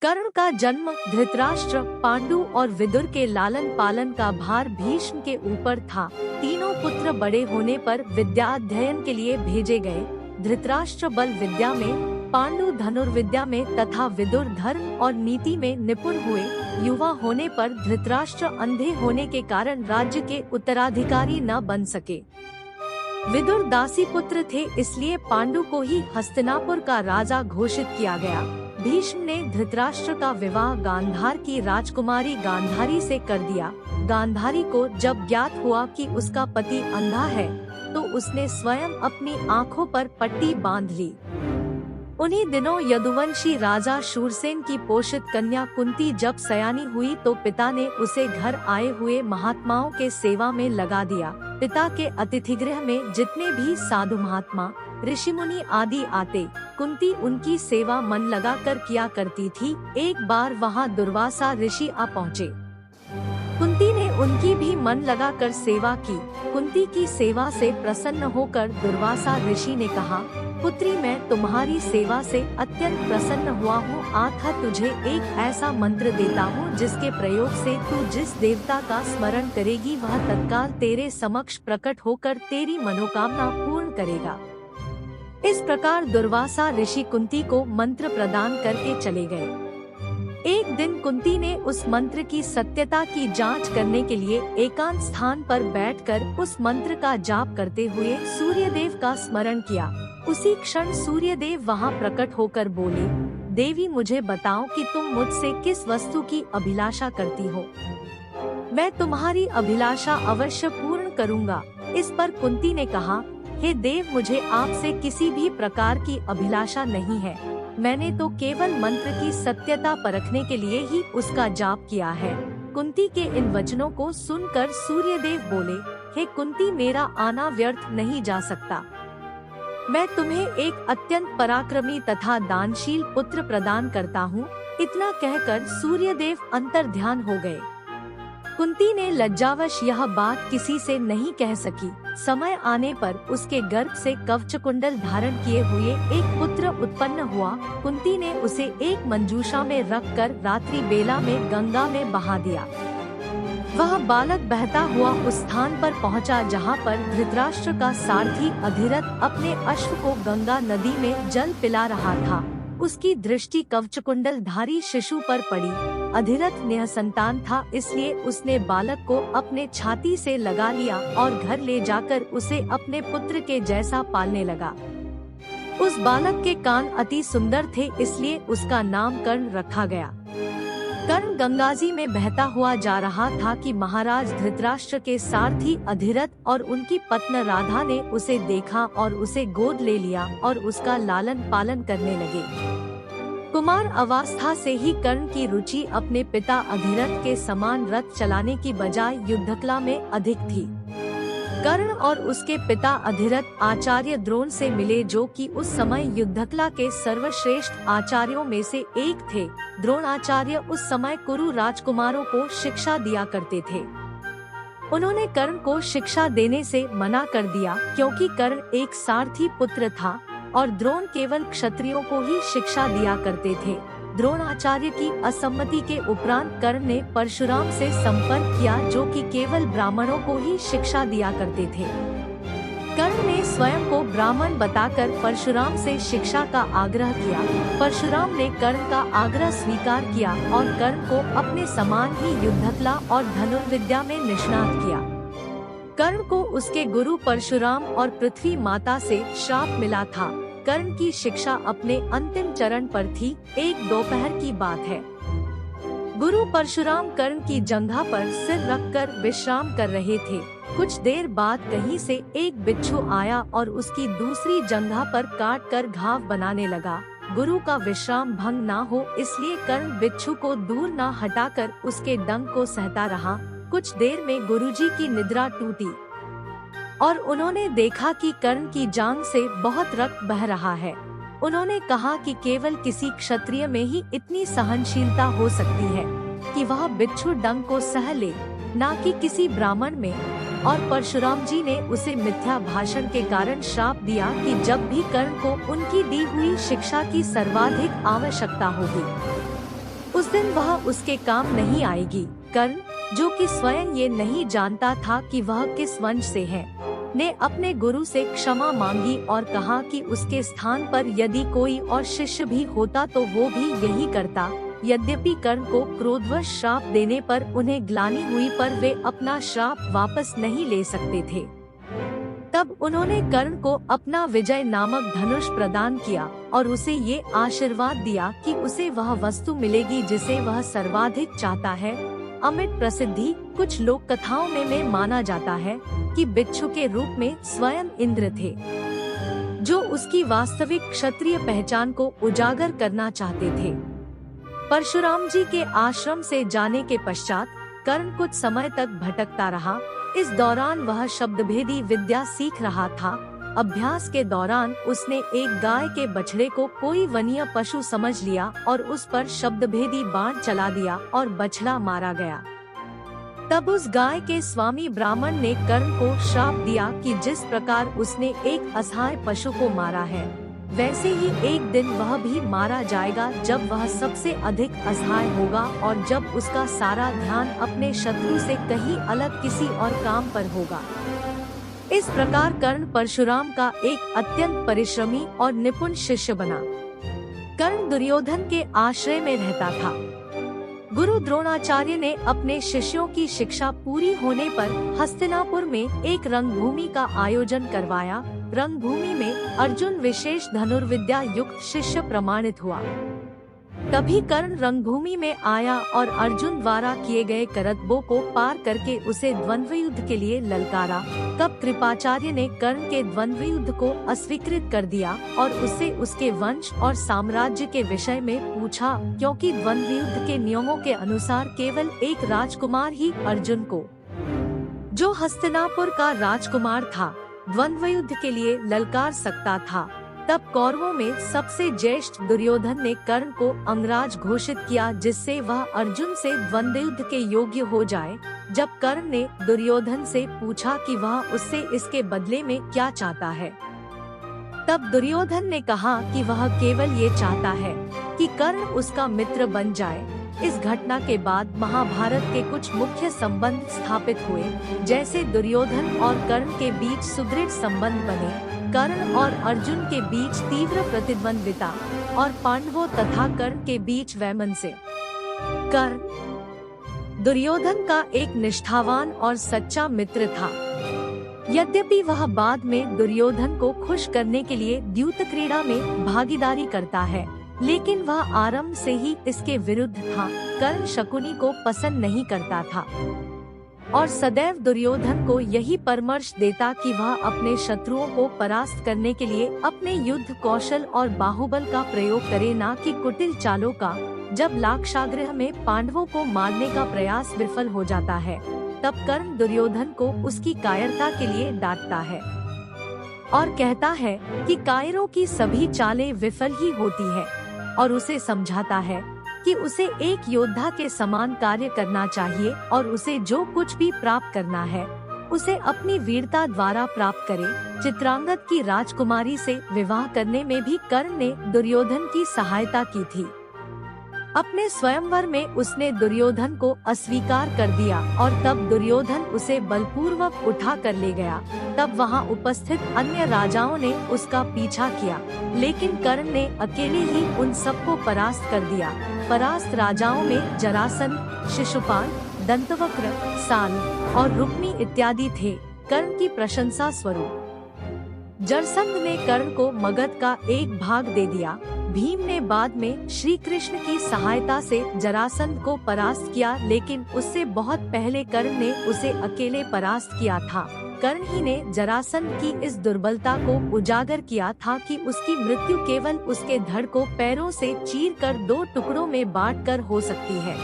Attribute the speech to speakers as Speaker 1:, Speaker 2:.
Speaker 1: कर्ण का जन्म धृतराष्ट्र, पांडु और विदुर के लालन पालन का भार भीष्म के ऊपर था। तीनों पुत्र बड़े होने पर विद्या अध्ययन के लिए भेजे गए। धृतराष्ट्र बल विद्या में, पांडु धनुर्विद्या में तथा विदुर धर्म और नीति में निपुण हुए। युवा होने पर धृतराष्ट्र अंधे होने के कारण राज्य के उत्तराधिकारी न बन सके। विदुर दासी पुत्र थे, इसलिए पांडु को ही हस्तिनापुर का राजा घोषित किया गया। भीष्म ने धृतराष्ट्र का विवाह गांधार की राजकुमारी गांधारी से कर दिया। गांधारी को जब ज्ञात हुआ कि उसका पति अंधा है, तो उसने स्वयं अपनी आंखों पर पट्टी बांध ली। उन्हीं दिनों यदुवंशी राजा शूरसेन की पोषित कन्या कुंती जब सयानी हुई तो पिता ने उसे घर आए हुए महात्माओं के सेवा में लगा दिया। पिता के अतिथिगृह में जितने भी साधु महात्मा, ऋषि मुनि आदि आते, कुंती उनकी सेवा मन लगाकर किया करती थी। एक बार वहां दुर्वासा ऋषि आ पहुँचे। कुंती ने उनकी भी मन लगाकर सेवा की। कुंती की सेवा से प्रसन्न होकर दुर्वासा ऋषि ने कहा, पुत्री, मैं तुम्हारी सेवा से अत्यंत प्रसन्न हुआ हूँ। आता तुझे एक ऐसा मंत्र देता हूँ जिसके प्रयोग से तू जिस देवता का स्मरण करेगी वह तत्काल तेरे समक्ष प्रकट होकर तेरी मनोकामना पूर्ण करेगा। इस प्रकार दुर्वासा ऋषि कुंती को मंत्र प्रदान करके चले गए। एक दिन कुंती ने उस मंत्र की सत्यता की जांच करने के लिए एकांत स्थान पर बैठकर उस मंत्र का जाप करते हुए सूर्यदेव का स्मरण किया। उसी क्षण सूर्यदेव वहां प्रकट होकर बोले, देवी, मुझे बताओ कि तुम मुझसे किस वस्तु की अभिलाषा करती हो। मैं तुम्हारी अभिलाषा अवश्य पूर्ण करूंगा। इस पर कुंती ने कहा, हे देव, मुझे आपसे किसी भी प्रकार की अभिलाषा नहीं है। मैंने तो केवल मंत्र की सत्यता परखने के लिए ही उसका जाप किया है। कुंती के इन वचनों को सुनकर सूर्यदेव बोले, हे कुंती, मेरा आना व्यर्थ नहीं जा सकता। मैं तुम्हें एक अत्यंत पराक्रमी तथा दानशील पुत्र प्रदान करता हूँ। इतना कहकर सूर्यदेव अंतर्ध्यान हो गए। कुंती ने लज्जावश यह बात किसी से नहीं कह सकी। समय आने पर उसके गर्भ से कवच कुंडल धारण किए हुए एक पुत्र उत्पन्न हुआ। कुंती ने उसे एक मंजूषा में रखकर रात्रि बेला में गंगा में बहा दिया। वह बालक बहता हुआ उस स्थान पर पहुंचा जहां पर धृतराष्ट्र का सारथी अधिरथ अपने अश्व को गंगा नदी में जल पिला रहा था। उसकी दृष्टि कवचकुंडल धारी शिशु पर पड़ी। अधिरथ निसंतान था, इसलिए उसने बालक को अपने छाती से लगा लिया और घर ले जाकर उसे अपने पुत्र के जैसा पालने लगा। उस बालक के कान अति सुंदर थे, इसलिए उसका नाम कर्ण रखा गया। कर्ण गंगाजी में बहता हुआ जा रहा था कि महाराज धृतराष्ट्र के सारथी अधिरथ और उनकी पत्नी राधा ने उसे देखा और उसे गोद ले लिया और उसका लालन पालन करने लगे। कुमार अवस्था से ही कर्ण की रुचि अपने पिता अधिरथ के समान रथ चलाने की बजाय युद्धकला में अधिक थी। कर्ण और उसके पिता अधिरथ आचार्य द्रोण से मिले, जो कि उस समय युद्धकला के सर्वश्रेष्ठ आचार्यों में से एक थे। द्रोणाचार्य उस समय कुरु राजकुमारों को शिक्षा दिया करते थे। उन्होंने कर्ण को शिक्षा देने से मना कर दिया, क्योंकि कर्ण एक सारथी पुत्र था और द्रोण केवल क्षत्रियों को ही शिक्षा दिया करते थे। द्रोणाचार्य की असम्मति के उपरांत कर्ण ने परशुराम से संपर्क किया, जो कि केवल ब्राह्मणों को ही शिक्षा दिया करते थे। कर्ण ने स्वयं को ब्राह्मण बताकर परशुराम से शिक्षा का आग्रह किया। परशुराम ने कर्ण का आग्रह स्वीकार किया और कर्ण को अपने समान ही युद्धकला और धनुर्विद्या में निष्णात किया। कर्ण को उसके गुरु परशुराम और पृथ्वी माता से श्राप मिला था। कर्ण की शिक्षा अपने अंतिम चरण पर थी। एक दोपहर की बात है। गुरु परशुराम कर्ण की जंघा पर सिर रखकर विश्राम कर रहे थे। कुछ देर बाद कहीं से एक बिच्छू आया और उसकी दूसरी जंघा पर काट कर घाव बनाने लगा। गुरु का विश्राम भंग ना हो, इसलिए कर्ण बिच्छू को दूर न हटाकर उसके डंक को सहता रहा। कुछ देर में गुरुजी की निद्रा टूटी और उन्होंने देखा कि कर्ण की जांघ से बहुत रक्त बह रहा है। उन्होंने कहा कि केवल किसी क्षत्रिय में ही इतनी सहनशीलता हो सकती है कि वह बिच्छू डंक को सह ले, न कि किसी ब्राह्मण में। और परशुराम जी ने उसे मिथ्या भाषण के कारण श्राप दिया कि जब भी कर्ण को उनकी दी हुई शिक्षा की सर्वाधिक आवश्यकता होगी दिन वह उसके काम नहीं आएगी। कर्ण, जो कि स्वयं ये नहीं जानता था कि वह किस वंश से है, ने अपने गुरु से क्षमा मांगी और कहा कि उसके स्थान पर यदि कोई और शिष्य भी होता तो वो भी यही करता। यद्यपि कर्ण को क्रोधवश श्राप देने पर उन्हें ग्लानि हुई, पर वे अपना श्राप वापस नहीं ले सकते थे। तब उन्होंने कर्ण को अपना विजय नामक धनुष प्रदान किया और उसे ये आशीर्वाद दिया कि उसे वह वस्तु मिलेगी जिसे वह सर्वाधिक चाहता है, अमिट प्रसिद्धि। कुछ लोक कथाओं में माना जाता है कि बिच्छू के रूप में स्वयं इंद्र थे, जो उसकी वास्तविक क्षत्रिय पहचान को उजागर करना चाहते थे। परशुराम जी के आश्रम से जाने के पश्चात कर्ण कुछ समय तक भटकता रहा। इस दौरान वह शब्दभेदी विद्या सीख रहा था। अभ्यास के दौरान उसने एक गाय के बछड़े को कोई वन्य पशु समझ लिया और उस पर शब्दभेदी बाण चला दिया और बछड़ा मारा गया। तब उस गाय के स्वामी ब्राह्मण ने कर्ण को श्राप दिया कि जिस प्रकार उसने एक असहाय पशु को मारा है, वैसे ही एक दिन वह भी मारा जाएगा, जब वह सबसे अधिक असहाय होगा और जब उसका सारा ध्यान अपने शत्रु से कहीं अलग किसी और काम पर होगा। इस प्रकार कर्ण परशुराम का एक अत्यंत परिश्रमी और निपुण शिष्य बना। कर्ण दुर्योधन के आश्रय में रहता था। गुरु द्रोणाचार्य ने अपने शिष्यों की शिक्षा पूरी होने पर हस्तिनापुर में एक रंगभूमि का आयोजन करवाया। रंगभूमि में अर्जुन विशेष धनुर्विद्या युक्त शिष्य प्रमाणित हुआ। तभी कर्ण रंगभूमि में आया और अर्जुन द्वारा किए गए करतबों को पार करके उसे द्वंद्व युद्ध के लिए ललकारा। तब कृपाचार्य ने कर्ण के द्वंद्व युद्ध को अस्वीकृत कर दिया और उससे उसके वंश और साम्राज्य के विषय में पूछा, क्योंकि द्वंद्व युद्ध के नियमों के अनुसार केवल एक राजकुमार ही अर्जुन को, जो हस्तिनापुर का राजकुमार था, द्वंद्व युद्ध के लिए ललकार सकता था। तब कौरवों में सबसे ज्येष्ठ दुर्योधन ने कर्ण को अंगराज घोषित किया, जिससे वह अर्जुन से द्वंद्व युद्ध के योग्य हो जाए। जब कर्ण ने दुर्योधन से पूछा कि वह उससे इसके बदले में क्या चाहता है, तब दुर्योधन ने कहा कि वह केवल ये चाहता है कि कर्ण उसका मित्र बन जाए। इस घटना के बाद महाभारत के कुछ मुख्य संबंध स्थापित हुए, जैसे दुर्योधन और कर्ण के बीच सुदृढ़ संबंध बने, कर्ण और अर्जुन के बीच तीव्र प्रतिद्वंद्विता और पांडवों तथा कर्ण के बीच वैमनस्य। कर्ण दुर्योधन का एक निष्ठावान और सच्चा मित्र था। यद्यपि वह बाद में दुर्योधन को खुश करने के लिए द्यूत क्रीड़ा में भागीदारी करता है, लेकिन वह आरंभ से ही इसके विरुद्ध था। कर्ण शकुनी को पसंद नहीं करता था और सदैव दुर्योधन को यही परामर्श देता कि वह अपने शत्रुओं को परास्त करने के लिए अपने युद्ध कौशल और बाहुबल का प्रयोग करे, न कि कुटिल चालों का। जब लाक्षागृह में पांडवों को मारने का प्रयास विफल हो जाता है, तब कर्ण दुर्योधन को उसकी कायरता के लिए डांटता है और कहता है कि कायरों की सभी चालें विफल ही होती है, और उसे समझाता है कि उसे एक योद्धा के समान कार्य करना चाहिए और उसे जो कुछ भी प्राप्त करना है, उसे अपनी वीरता द्वारा प्राप्त करे। चित्रांगद की राजकुमारी से विवाह करने में भी कर्ण ने दुर्योधन की सहायता की थी। अपने स्वयंवर में उसने दुर्योधन को अस्वीकार कर दिया और तब दुर्योधन उसे बलपूर्वक उठा कर ले गया। तब वहां उपस्थित अन्य राजाओं ने उसका पीछा किया, लेकिन कर्ण ने अकेले ही उन सबको परास्त कर दिया। परास्त राजाओं में जरासंध, शिशुपाल, दंतवक्र, साल और रुक्मी इत्यादि थे। कर्ण की प्रशंसा स्वरूप जरासंध ने कर्ण को मगध का एक भाग दे दिया। भीम ने बाद में श्री कृष्ण की सहायता से जरासंध को परास्त किया, लेकिन उससे बहुत पहले कर्ण ने उसे अकेले परास्त किया था। कर्ण ही ने जरासंध की इस दुर्बलता को उजागर किया था कि उसकी मृत्यु केवल उसके धड़ को पैरों से चीरकर 2 टुकड़ों में बांटकर हो सकती है।